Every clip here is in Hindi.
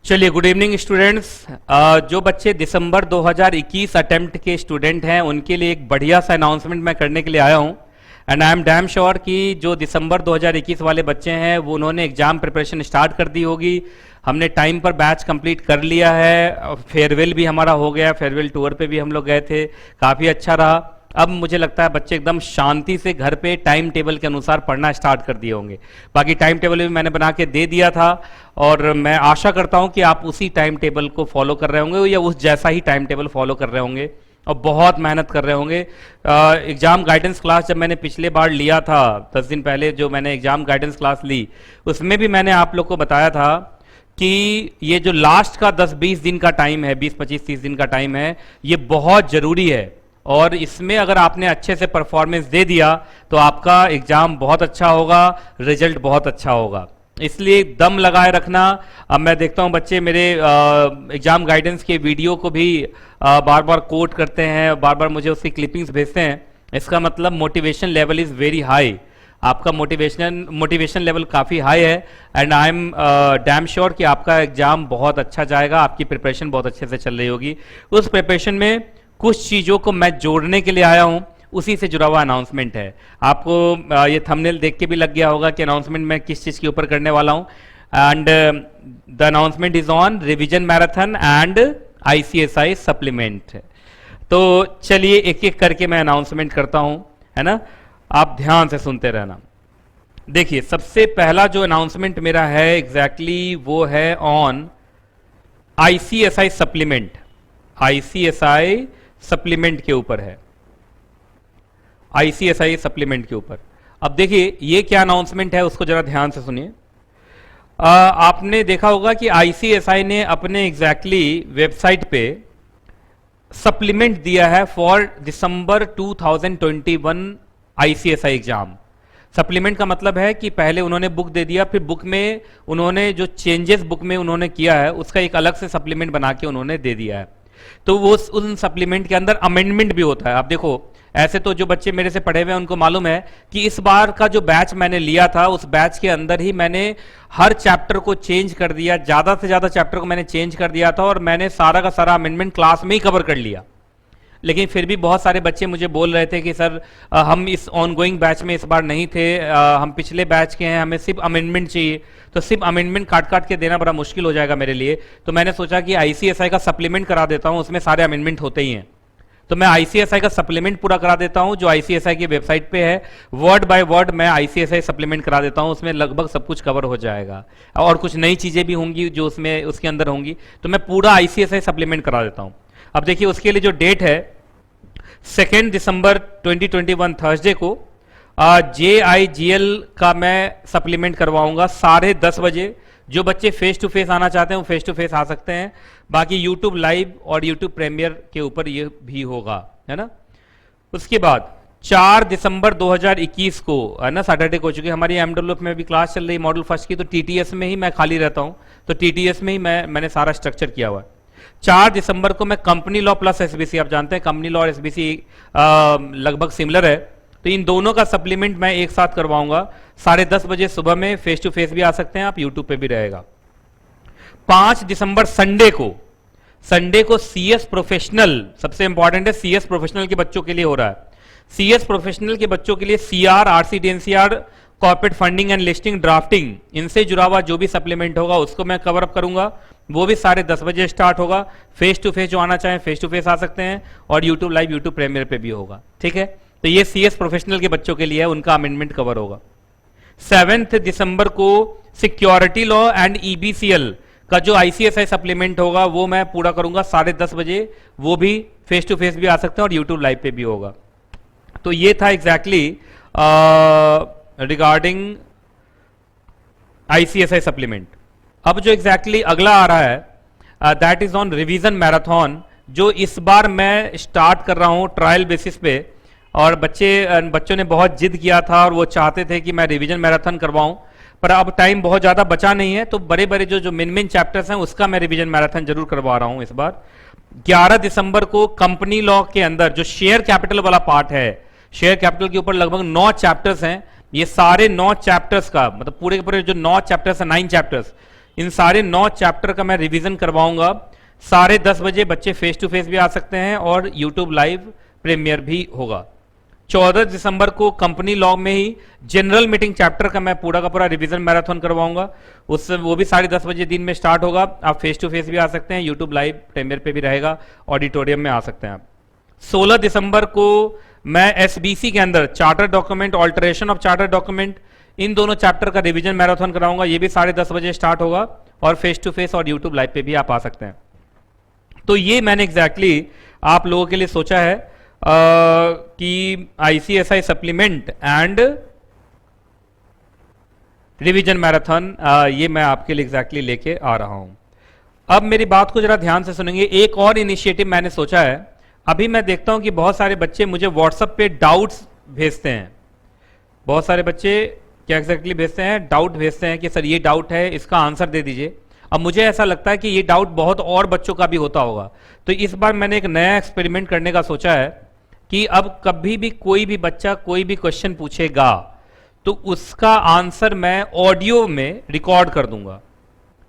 चलिए, गुड इवनिंग स्टूडेंट्स। जो बच्चे दिसंबर 2021 अटेम्प्ट के स्टूडेंट हैं उनके लिए एक बढ़िया सा अनाउंसमेंट मैं करने के लिए आया हूं। And I am damn sure कि जो दिसंबर 2021 वाले बच्चे हैं वो उन्होंने एग्जाम प्रिपरेशन स्टार्ट कर दी होगी। हमने टाइम पर बैच कंप्लीट कर लिया है, फेयरवेल भी हमारा हो गया, फेयरवेल टूर पे भी हम लोग गए थे, काफ़ी अच्छा रहा। अब मुझे लगता है बच्चे एकदम शांति से घर पे टाइम टेबल के अनुसार पढ़ना स्टार्ट कर दिए होंगे। बाकी टाइम टेबल भी मैंने बना के दे दिया था और मैं आशा करता हूं कि आप उसी टाइम टेबल को फॉलो कर रहे होंगे या उस जैसा ही टाइम टेबल फॉलो कर रहे होंगे और बहुत मेहनत कर रहे होंगे। एग्जाम गाइडेंस क्लास जब मैंने पिछले बार लिया था 10 दिन पहले, जो मैंने एग्जाम गाइडेंस क्लास ली उसमें भी मैंने आप लोग को बताया था कि ये जो लास्ट का 10-20 दिन का टाइम है, 20-25-30 दिन का टाइम है, ये बहुत जरूरी है और इसमें अगर आपने अच्छे से परफॉर्मेंस दे दिया तो आपका एग्जाम बहुत अच्छा होगा, रिजल्ट बहुत अच्छा होगा। इसलिए दम लगाए रखना। अब मैं देखता हूं बच्चे मेरे एग्जाम गाइडेंस के वीडियो को भी बार बार कोट करते हैं, बार बार मुझे उसकी क्लिपिंग्स भेजते हैं। इसका मतलब motivation level is very high, आपका मोटिवेशन लेवल काफ़ी हाई है and I am damn sure कि आपका एग्जाम बहुत अच्छा जाएगा। आपकी प्रिपरेशन बहुत अच्छे से चल रही होगी। उस प्रिपरेशन में कुछ चीज़ों को मैं जोड़ने के लिए आया हूं, उसी से जुड़ा हुआ अनाउंसमेंट है। आपको ये थंबनेल देख के भी लग गया होगा कि अनाउंसमेंट मैं किस चीज़ के ऊपर करने वाला हूं। And the announcement is on revision marathon and ICSI supplement. तो चलिए एक एक करके मैं अनाउंसमेंट करता हूं, है ना, आप ध्यान से सुनते रहना। देखिए, सबसे पहला जो अनाउंसमेंट मेरा है एग्जैक्टली वो है on ICSI supplement. ICSI supplement के ऊपर है, आईसीएसआई सप्लीमेंट के ऊपर। अब देखिए ये क्या अनाउंसमेंट है उसको जरा ध्यान से सुनिए। आपने देखा होगा कि आईसीएसआई ने अपने एग्जैक्टली वेबसाइट पे सप्लीमेंट दिया है for December 2021 ICSI exam. Supplement का मतलब है कि पहले उन्होंने बुक दे दिया, फिर बुक में उन्होंने जो चेंजेस बुक में उन्होंने किया है उसका एक अलग से सप्लीमेंट बना के उन्होंने दे दिया है। तो वो उन सप्लीमेंट के अंदर अमेंडमेंट भी होता है। आप देखो, ऐसे तो जो बच्चे मेरे से पढ़े हुए हैं उनको मालूम है कि इस बार का जो बैच मैंने लिया था उस बैच के अंदर ही मैंने हर चैप्टर को चेंज कर दिया, ज्यादा से ज्यादा चैप्टर को मैंने चेंज कर दिया था और मैंने सारा का सारा अमेंडमेंट क्लास में ही कवर कर लिया। लेकिन फिर भी बहुत सारे बच्चे मुझे बोल रहे थे कि सर हम इस ऑनगोइंग बैच में इस बार नहीं थे, हम पिछले बैच के हैं, हमें सिर्फ अमेंडमेंट चाहिए। तो सिर्फ अमेंडमेंट काट काट के देना बड़ा मुश्किल हो जाएगा मेरे लिए। तो मैंने सोचा कि आईसीएसआई का सप्लीमेंट करा देता हूं, उसमें सारे अमेंडमेंट होते ही हैं। तो मैं आईसीएसआई का सप्लीमेंट पूरा करा देता हूं जो आईसीएसआई की वेबसाइट पे है, वर्ड बाय वर्ड मैं आईसीएसआई सप्लीमेंट करा देता हूं। उसमें लगभग सब कुछ कवर हो जाएगा और कुछ नई चीजें भी होंगी जो उसमें उसके अंदर होंगी। तो मैं पूरा आईसीएसआई सप्लीमेंट करा देता हूं। अब देखिए उसके लिए जो डेट है 2 दिसंबर 2021 थर्सडे को JIGL का मैं सप्लीमेंट करवाऊंगा 10:30 बजे। जो बच्चे फेस टू फेस आना चाहते हैं वो फेस टू फेस आ सकते हैं, बाकी यूट्यूब लाइव और यूट्यूब प्रीमियर के ऊपर ये भी होगा, है ना। उसके बाद 4 दिसंबर 2021 को, है ना, सैटरडे को, चूंकि हमारी एमडब्ल्यूएफ में भी क्लास चल रही मॉडल फर्स्ट की, तो टीटीएस में ही मैं खाली रहता हूं, तो टीटीएस में ही मैंने सारा स्ट्रक्चर किया हुआ है। 4 दिसंबर को मैं कंपनी लॉ प्लस एसबीसी, आप जानते हैं कंपनी लॉ और एसबीसी लगभग सिमिलर है, तो इन दोनों का सप्लीमेंट मैं एक साथ करवाऊंगा 10:30 बजे सुबह में। फेस टू फेस भी आ सकते हैं आप, यूट्यूब पे भी रहेगा। 5 दिसंबर संडे को सीएस प्रोफेशनल, सबसे इंपॉर्टेंट है सीएस प्रोफेशनल के बच्चों के लिए हो रहा है। सीएस प्रोफेशनल के बच्चों के लिए CR, RCT NCR, corporate funding and listing, drafting, इनसे जुड़ा हुआ जो भी सप्लीमेंट होगा उसको मैं कवर अप करूंगा। वो भी 10:30 बजे स्टार्ट होगा। फेस टू फेस जो आना चाहें फेस टू फेस आ सकते हैं और यूट्यूब लाइव, यूट्यूब प्रीमियर पे भी होगा, ठीक है। तो ये सीएस प्रोफेशनल के बच्चों के लिए है, उनका अमेंडमेंट कवर होगा। 7 दिसंबर को सिक्योरिटी लॉ एंड ईबीसीएल का जो आईसीएसआई सप्लीमेंट होगा वो मैं पूरा करूंगा 10:30 बजे। वो भी फेस टू फेस भी आ सकते हैं और यूट्यूब लाइव पे भी होगा। तो ये था एग्जैक्टली रिगार्डिंग आईसीएसआई सप्लीमेंट। अब जो एग्जैक्टली अगला आ रहा है that is on revision marathon, जो इस बार मैं स्टार्ट कर रहा हूं ट्रायल बेसिस पे। और बच्चों ने बहुत जिद किया था और वो चाहते थे कि मैं रिवीजन मैराथन करवाऊं, पर अब टाइम बहुत ज़्यादा बचा नहीं है, तो बड़े बड़े जो मेन चैप्टर्स हैं उसका मैं रिवीजन मैराथन जरूर करवा रहा हूं इस बार। 11 दिसंबर को कंपनी लॉ के अंदर जो शेयर कैपिटल वाला पार्ट है, शेयर कैपिटल के ऊपर लगभग 9 चैप्टर्स हैं। ये सारे 9 चैप्टर्स का मतलब पूरे के पूरे जो 9 चैप्टर्स हैं, 9 चैप्टर्स, इन सारे 9 चैप्टर का मैं रिवीजन करवाऊंगा। 10:30 बजे बच्चे फेस टू फेस भी आ सकते हैं और यूट्यूब लाइव प्रीमियर भी होगा। 14 दिसंबर को कंपनी लॉ में ही जनरल मीटिंग चैप्टर का मैं पूरा का पूरा रिवीजन मैराथन करवाऊंगा। वो भी 10:30 बजे दिन में स्टार्ट होगा। आप फेस टू फेस भी आ सकते हैं, यूट्यूब लाइव प्रीमियर पे भी रहेगा, ऑडिटोरियम में आ सकते हैं आप। 16 दिसंबर को मैं एसबीसी के अंदर charter document, alteration of charter document, इन दोनों चैप्टर का रिवीजन मैराथन कराऊंगा। ये भी 10:30 बजे स्टार्ट होगा और फेस टू फेस और यूट्यूब लाइव पे भी आप आ सकते हैं। तो ये मैंने एग्जैक्टली आप लोगों के लिए सोचा है कि ICSI supplement and revision marathon ये मैं आपके लिए एग्जैक्टली लेके आ रहा हूं। अब मेरी बात को जरा ध्यान से सुनेंगे। एक और इनिशिएटिव मैंने सोचा है। अभी मैं देखता हूं कि बहुत सारे बच्चे मुझे व्हाट्सएप पे डाउट्स भेजते हैं। बहुत सारे बच्चे क्या एग्जैक्टली भेजते हैं, डाउट भेजते हैं कि सर ये डाउट है, इसका आंसर दे दीजिए। अब मुझे ऐसा लगता है कि ये डाउट बहुत और बच्चों का भी होता होगा, तो इस बार मैंने एक नया एक्सपेरिमेंट करने का सोचा है कि अब कभी भी कोई भी बच्चा कोई भी क्वेश्चन पूछेगा तो उसका आंसर मैं ऑडियो में रिकॉर्ड कर दूंगा।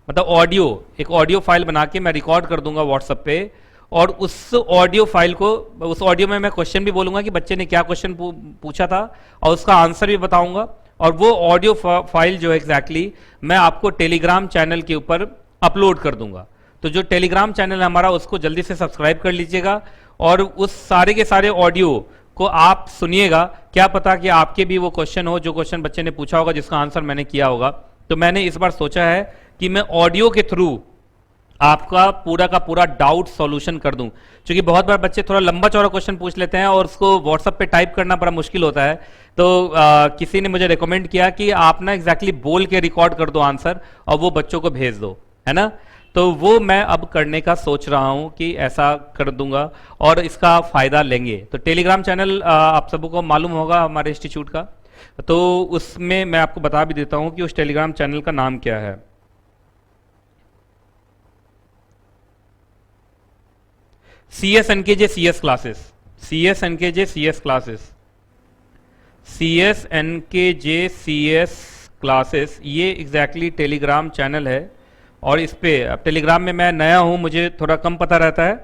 मतलब ऑडियो, एक ऑडियो फाइल बना के मैं रिकॉर्ड कर दूंगा व्हाट्सएप पे, और उस ऑडियो फाइल को, उस ऑडियो में मैं क्वेश्चन भी बोलूंगा कि बच्चे ने क्या क्वेश्चन पूछा था और उसका आंसर भी बताऊंगा। और वो ऑडियो फाइल जो है एग्जैक्टली मैं आपको टेलीग्राम चैनल के ऊपर अपलोड कर दूंगा। तो जो टेलीग्राम चैनल है हमारा, उसको जल्दी से सब्सक्राइब कर लीजिएगा और उस सारे के सारे ऑडियो को आप सुनिएगा। क्या पता कि आपके भी वो क्वेश्चन हो जो क्वेश्चन बच्चे ने पूछा होगा, जिसका आंसर मैंने किया होगा। तो मैंने इस बार सोचा है कि मैं ऑडियो के थ्रू आपका पूरा का पूरा डाउट सॉल्यूशन कर दूं। क्योंकि बहुत बार बच्चे थोड़ा लंबा चौड़ा क्वेश्चन पूछ लेते हैं और उसको व्हाट्सएप पे टाइप करना बड़ा मुश्किल होता है। तो किसी ने मुझे रिकमेंड किया कि आप ना एग्जैक्टली बोल के रिकॉर्ड कर दो आंसर और वो बच्चों को भेज दो, है ना। तो वो मैं अब करने का सोच रहा हूं कि ऐसा कर दूंगा और इसका फायदा लेंगे। तो टेलीग्राम चैनल आप सबको मालूम होगा हमारे इंस्टीट्यूट का, तो उसमें मैं आपको बता भी देता हूं कि उस टेलीग्राम चैनल का नाम क्या है। CSNKJ CS classes, CSNKJ CS classes, CSNKJ CS classes, ये एग्जैक्टली टेलीग्राम चैनल है। और इस पे अब टेलीग्राम में मैं नया हूं, मुझे थोड़ा कम पता रहता है,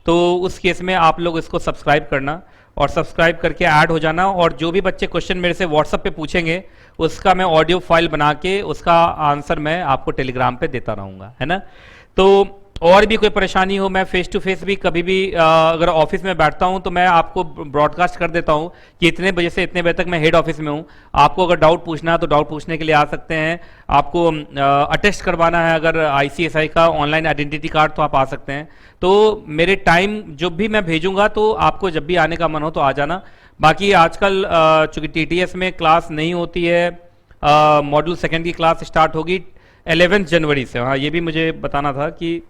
तो उस केस में आप लोग इसको सब्सक्राइब करना और सब्सक्राइब करके ऐड हो जाना। और जो भी बच्चे क्वेश्चन मेरे से व्हाट्सएप पे पूछेंगे उसका मैं ऑडियो फाइल बना के उसका आंसर मैं आपको टेलीग्राम पे देता रहूंगा, है ना। तो और भी कोई परेशानी हो, मैं फेस टू फेस भी कभी भी अगर ऑफिस में बैठता हूं तो मैं आपको ब्रॉडकास्ट कर देता हूं कि इतने बजे से इतने बजे तक मैं हेड ऑफिस में हूं। आपको अगर डाउट पूछना है तो डाउट पूछने के लिए आ सकते हैं। आपको अटेस्ट करवाना है अगर आईसीएसआई का ऑनलाइन आइडेंटिटी कार्ड, तो आप आ सकते हैं। तो मेरे टाइम जो भी मैं भेजूंगा तो आपको जब भी आने का मन हो तो आ जाना। बाकी आजकल चूंकि टीटीएस में क्लास नहीं होती है, मॉड्यूल 2 की क्लास स्टार्ट होगी 11 जनवरी से। हाँ, ये भी मुझे बताना था कि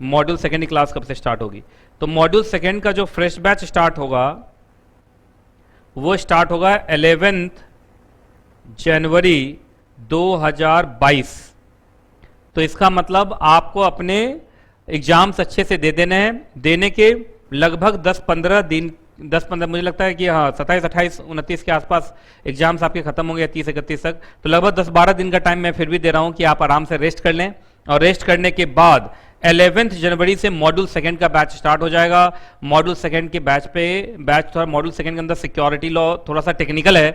मॉड्यूल 2 की क्लास कब से स्टार्ट होगी। तो मॉड्यूल 2 का जो फ्रेश बैच स्टार्ट होगा वो स्टार्ट होगा 11 जनवरी 2022। तो इसका मतलब आपको अपने एग्जाम्स अच्छे से दे देने हैं। देने के लगभग 10-15 दिन, 10-15 मुझे लगता है कि हाँ 27, 28, 29 के आसपास एग्जाम्स आपके खत्म होंगे, 30, 31 तक। तो लगभग 10-12 दिन का टाइम मैं फिर भी दे रहा हूं कि आप आराम से रेस्ट कर लें। और रेस्ट करने के बाद 11 जनवरी से मॉड्यूल 2 का बैच स्टार्ट हो जाएगा। मॉड्यूल 2 के बैच थोड़ा मॉड्यूल 2 के अंदर सिक्योरिटी लॉ थोड़ा सा टेक्निकल है,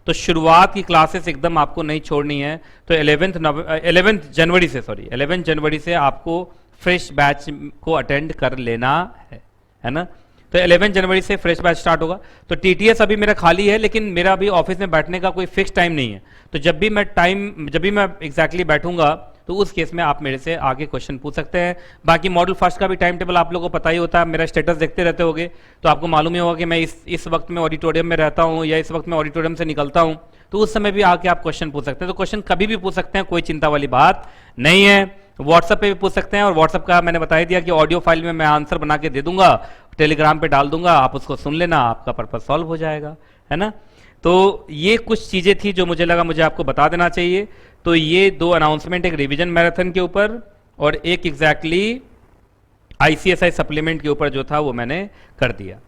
तो शुरुआत की क्लासेस एकदम आपको नहीं छोड़नी है। तो 11 जनवरी से आपको फ्रेश बैच को अटेंड कर लेना है ना। तो 11 जनवरी से फ्रेश बैच स्टार्ट होगा। तो टीटीएस अभी मेरा खाली है, लेकिन मेरा अभी ऑफिस में बैठने का कोई फिक्स टाइम नहीं है। तो जब भी मैं एग्जैक्टली बैठूंगा तो उस केस में आप मेरे से आगे क्वेश्चन पूछ सकते हैं। बाकी मॉड्यूल 1 का भी टाइम टेबल आप लोगों को पता ही होता है, मेरा स्टेटस देखते रहते होगे तो आपको मालूम ही होगा कि मैं इस वक्त में ऑडिटोरियम में रहता हूं या इस वक्त में ऑडिटोरियम से निकलता हूं। तो उस समय भी आके आप क्वेश्चन पूछ सकते हैं। तो क्वेश्चन कभी भी पूछ सकते हैं, कोई चिंता वाली बात नहीं है। व्हाट्सएप पे भी पूछ सकते हैं, और व्हाट्सएप का मैंने बता दिया कि ऑडियो फाइल में मैं आंसर बना के दे दूंगा, टेलीग्राम पे डाल दूंगा, आप उसको सुन लेना, आपका पर्पज सॉल्व हो जाएगा, है ना। तो ये कुछ चीजें थी जो मुझे लगा मुझे आपको बता देना चाहिए। तो ये 2 अनाउंसमेंट, एक रिवीजन मैराथन के ऊपर और एक एग्जैक्टली आईसीएसआई सप्लीमेंट के ऊपर जो था वो मैंने कर दिया।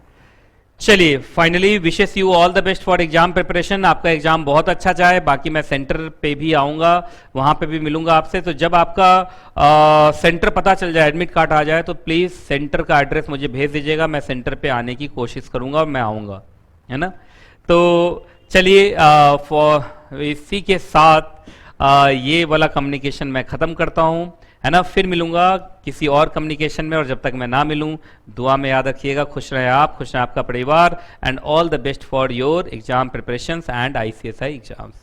चलिए, finally wishes you all the best for exam preparation. आपका एग्जाम बहुत अच्छा जाए। बाकी मैं सेंटर पे भी आऊँगा, वहाँ पे भी मिलूंगा आपसे। तो जब आपका सेंटर पता चल जाए, एडमिट कार्ड आ जाए, तो प्लीज़ सेंटर का एड्रेस मुझे भेज दीजिएगा। मैं सेंटर पे आने की कोशिश करूँगा और मैं आऊँगा, है ना। तो चलिए, फॉर इसी के साथ ये वाला कम्युनिकेशन मैं ख़त्म करता हूँ, है ना। फिर मिलूंगा किसी और कम्युनिकेशन में, और जब तक मैं ना मिलूं, दुआ में याद रखिएगा। खुश रहे आप, खुश रहे आपका परिवार, and all the best for your exam preparations and ICSI exams.